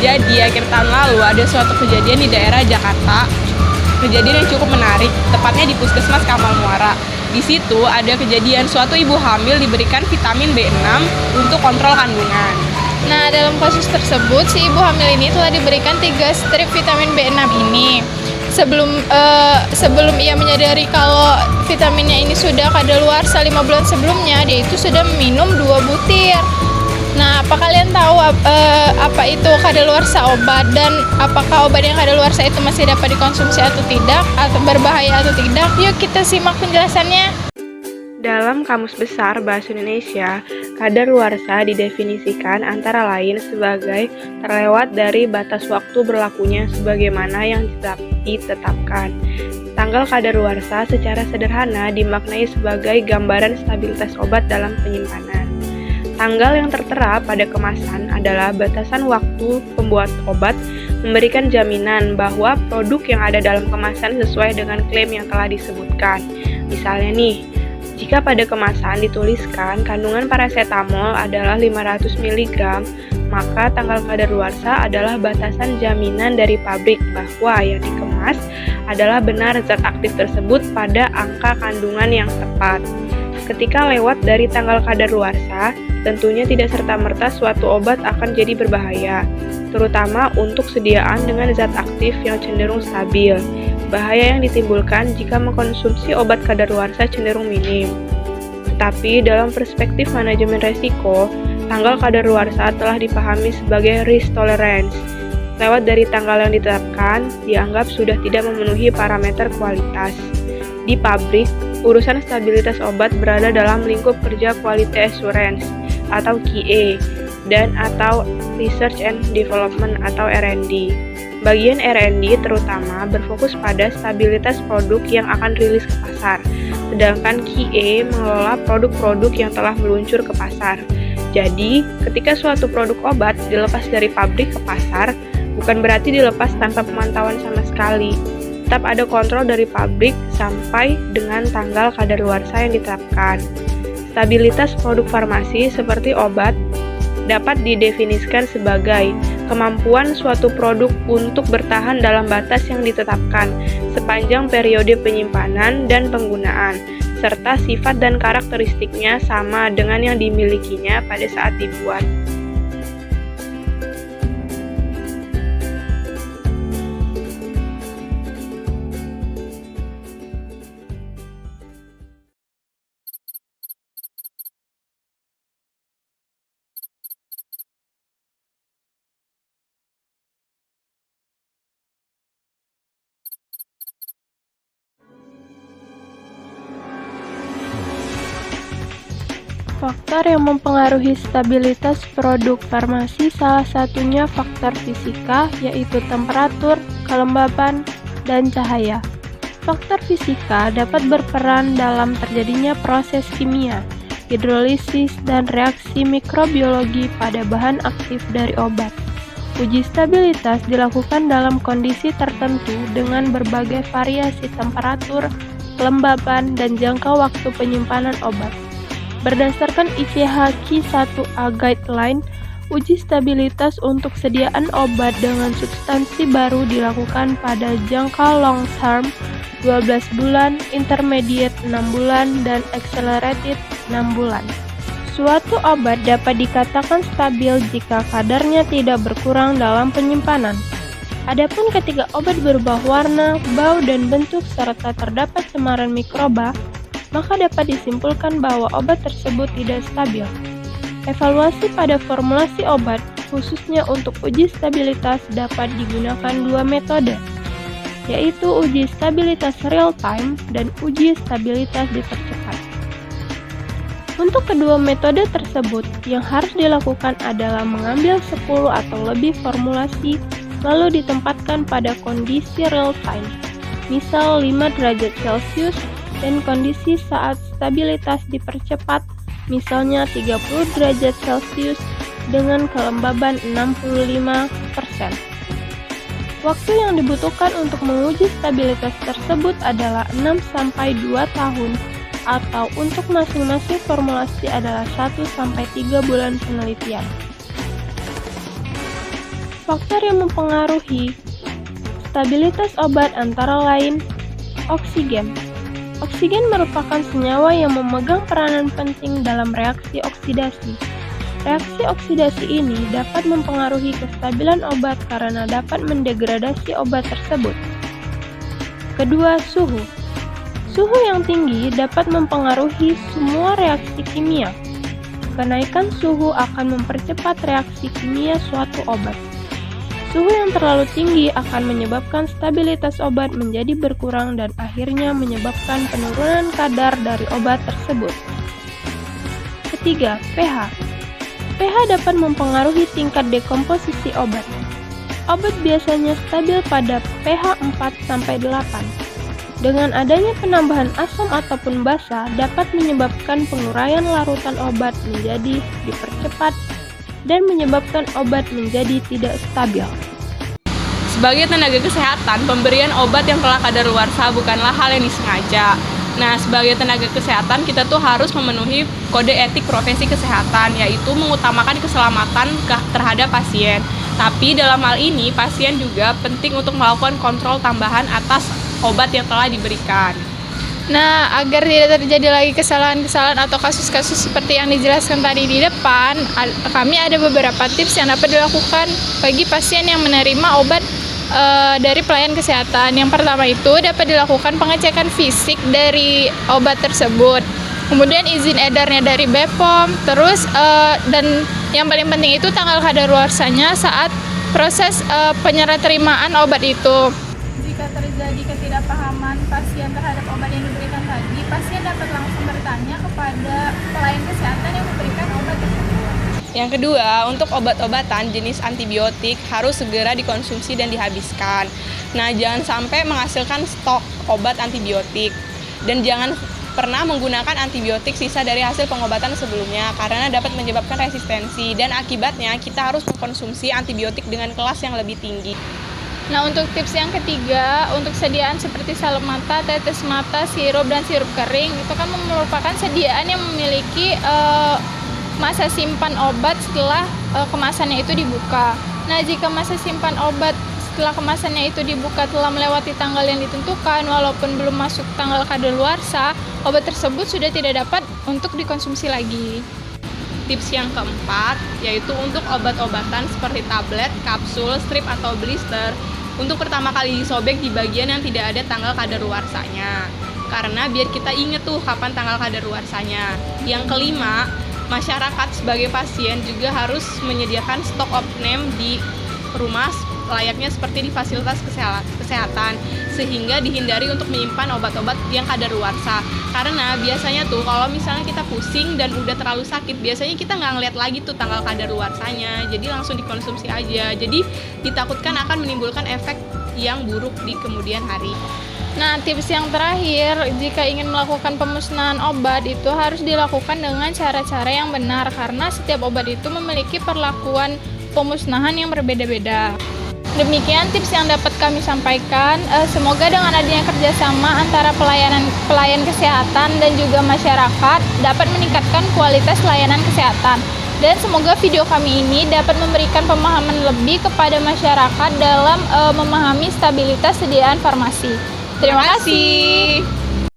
Jadi akhir tahun lalu ada suatu kejadian di daerah Jakarta. Kejadian yang cukup menarik, tepatnya di Puskesmas Kamal Muara. Di situ ada kejadian suatu ibu hamil diberikan vitamin B6 untuk kontrol kandungan. Nah, dalam kasus tersebut, si ibu hamil ini telah diberikan 3 strip vitamin B6 ini. Sebelum ia menyadari kalau vitaminnya ini sudah kadaluarsa 5 bulan sebelumnya, dia itu sudah minum 2 butir. Nah, apa kalian tahu apa itu kadaluarsa obat dan apakah obat yang kadaluarsa itu masih dapat dikonsumsi atau tidak, atau berbahaya atau tidak? Yuk kita simak penjelasannya. Dalam Kamus Besar Bahasa Indonesia, kadaluarsa didefinisikan antara lain sebagai terlewat dari batas waktu berlakunya sebagaimana yang ditetapkan. Tanggal kadaluarsa secara sederhana dimaknai sebagai gambaran stabilitas obat dalam penyimpanan. Tanggal yang tertera pada kemasan adalah batasan waktu pembuat obat, memberikan jaminan bahwa produk yang ada dalam kemasan sesuai dengan klaim yang telah disebutkan. Misalnya nih, jika pada kemasan dituliskan kandungan parasetamol adalah 500 mg, maka tanggal kadaluarsa adalah batasan jaminan dari pabrik bahwa yang dikemas adalah benar zat aktif tersebut pada angka kandungan yang tepat. Ketika lewat dari tanggal kadaluarsa, tentunya tidak serta-merta suatu obat akan jadi berbahaya, terutama untuk sediaan dengan zat aktif yang cenderung stabil. Bahaya yang ditimbulkan jika mengkonsumsi obat kadaluarsa cenderung minim. Tetapi dalam perspektif manajemen resiko, tanggal kadaluarsa telah dipahami sebagai risk tolerance. Lewat dari tanggal yang ditetapkan, dianggap sudah tidak memenuhi parameter kualitas. Di pabrik, urusan stabilitas obat berada dalam lingkup kerja Quality Assurance atau QA dan atau Research and Development atau R&D. Bagian R&D terutama berfokus pada stabilitas produk yang akan rilis ke pasar, sedangkan QA mengelola produk-produk yang telah meluncur ke pasar. Jadi, ketika suatu produk obat dilepas dari pabrik ke pasar, bukan berarti dilepas tanpa pemantauan sama sekali. Tetap ada kontrol dari pabrik sampai dengan tanggal kadaluarsa yang ditetapkan. Stabilitas produk farmasi seperti obat dapat didefinisikan sebagai kemampuan suatu produk untuk bertahan dalam batas yang ditetapkan sepanjang periode penyimpanan dan penggunaan, serta sifat dan karakteristiknya sama dengan yang dimilikinya pada saat dibuat. Faktor yang mempengaruhi stabilitas produk farmasi salah satunya faktor fisika, yaitu temperatur, kelembapan, dan cahaya. Faktor fisika dapat berperan dalam terjadinya proses kimia, hidrolisis, dan reaksi mikrobiologi pada bahan aktif dari obat. Uji stabilitas dilakukan dalam kondisi tertentu dengan berbagai variasi temperatur, kelembapan, dan jangka waktu penyimpanan obat. Berdasarkan ICH Q1A Guideline, uji stabilitas untuk sediaan obat dengan substansi baru dilakukan pada jangka long term 12 bulan, intermediate 6 bulan, dan accelerated 6 bulan. Suatu obat dapat dikatakan stabil jika kadarnya tidak berkurang dalam penyimpanan. Adapun ketika obat berubah warna, bau, dan bentuk serta terdapat cemaran mikroba, maka dapat disimpulkan bahwa obat tersebut tidak stabil. Evaluasi pada formulasi obat, khususnya untuk uji stabilitas, dapat digunakan 2 metode, yaitu uji stabilitas real time dan uji stabilitas dipercepat. Untuk kedua metode tersebut, yang harus dilakukan adalah mengambil 10 atau lebih formulasi lalu ditempatkan pada kondisi real time, misal 5 derajat Celcius, dan kondisi saat stabilitas dipercepat, misalnya 30 derajat Celcius dengan kelembaban 65%. Waktu yang dibutuhkan untuk menguji stabilitas tersebut adalah 6-2 tahun, atau untuk masing-masing formulasi adalah 1-3 bulan penelitian. Faktor yang mempengaruhi stabilitas obat antara lain oksigen. Oksigen merupakan senyawa yang memegang peranan penting dalam reaksi oksidasi. Reaksi oksidasi ini dapat mempengaruhi kestabilan obat karena dapat mendegradasi obat tersebut. Kedua, suhu. Suhu yang tinggi dapat mempengaruhi semua reaksi kimia. Kenaikan suhu akan mempercepat reaksi kimia suatu obat. Suhu yang terlalu tinggi akan menyebabkan stabilitas obat menjadi berkurang dan akhirnya menyebabkan penurunan kadar dari obat tersebut. Ketiga, pH. pH dapat mempengaruhi tingkat dekomposisi obat. Obat biasanya stabil pada pH 4-8. Dengan adanya penambahan asam ataupun basa dapat menyebabkan penguraian larutan obat menjadi dipercepat dan menyebabkan obat menjadi tidak stabil. Sebagai tenaga kesehatan, pemberian obat yang telah kadaluarsa bukanlah hal yang disengaja. Nah, sebagai tenaga kesehatan, kita tuh harus memenuhi kode etik profesi kesehatan, yaitu mengutamakan keselamatan terhadap pasien. Tapi dalam hal ini, pasien juga penting untuk melakukan kontrol tambahan atas obat yang telah diberikan. Nah, agar tidak terjadi lagi kesalahan-kesalahan atau kasus-kasus seperti yang dijelaskan tadi di depan, kami ada beberapa tips yang dapat dilakukan bagi pasien yang menerima obat dari pelayan kesehatan. Yang pertama itu dapat dilakukan pengecekan fisik dari obat tersebut, kemudian izin edarnya dari BPOM, terus dan yang paling penting itu tanggal kadaluarsanya saat proses penyeraterimaan obat itu. Jika terjadi ketidakpahaman pasien terhadap obat yang diberikan tadi, pasien dapat langsung bertanya kepada pelayan kesehatan yang memberikan obat tersebut. Yang kedua, untuk obat-obatan jenis antibiotik harus segera dikonsumsi dan dihabiskan. Nah, jangan sampai menghasilkan stok obat antibiotik. Dan jangan pernah menggunakan antibiotik sisa dari hasil pengobatan sebelumnya karena dapat menyebabkan resistensi dan akibatnya kita harus mengkonsumsi antibiotik dengan kelas yang lebih tinggi. Nah, untuk tips yang ketiga, untuk sediaan seperti salep mata, tetes mata, sirup, dan sirup kering, itu kan merupakan sediaan yang memiliki masa simpan obat setelah kemasannya itu dibuka. Nah, jika masa simpan obat setelah kemasannya itu dibuka telah melewati tanggal yang ditentukan, walaupun belum masuk tanggal kadaluarsa, obat tersebut sudah tidak dapat untuk dikonsumsi lagi. Tips yang keempat, yaitu untuk obat-obatan seperti tablet, kapsul, strip, atau blister, untuk pertama kali disobek di bagian yang tidak ada tanggal kadaluarsanya. Karena biar kita inget tuh kapan tanggal kadaluarsanya. Yang kelima, masyarakat sebagai pasien juga harus menyediakan stok opname di rumah layaknya seperti di fasilitas kesehatan sehingga dihindari untuk menyimpan obat-obat yang kadaluarsa. Karena biasanya tuh kalau misalnya kita pusing dan udah terlalu sakit, biasanya kita nggak ngeliat lagi tuh tanggal kadaluarsanya, jadi langsung dikonsumsi aja. Jadi ditakutkan akan menimbulkan efek yang buruk di kemudian hari. Nah, tips yang terakhir, jika ingin melakukan pemusnahan obat itu harus dilakukan dengan cara-cara yang benar karena setiap obat itu memiliki perlakuan pemusnahan yang berbeda-beda. Demikian tips yang dapat kami sampaikan. Semoga dengan adanya kerjasama antara pelayan kesehatan dan juga masyarakat dapat meningkatkan kualitas layanan kesehatan. Dan semoga video kami ini dapat memberikan pemahaman lebih kepada masyarakat dalam memahami stabilitas sediaan farmasi. Terima kasih.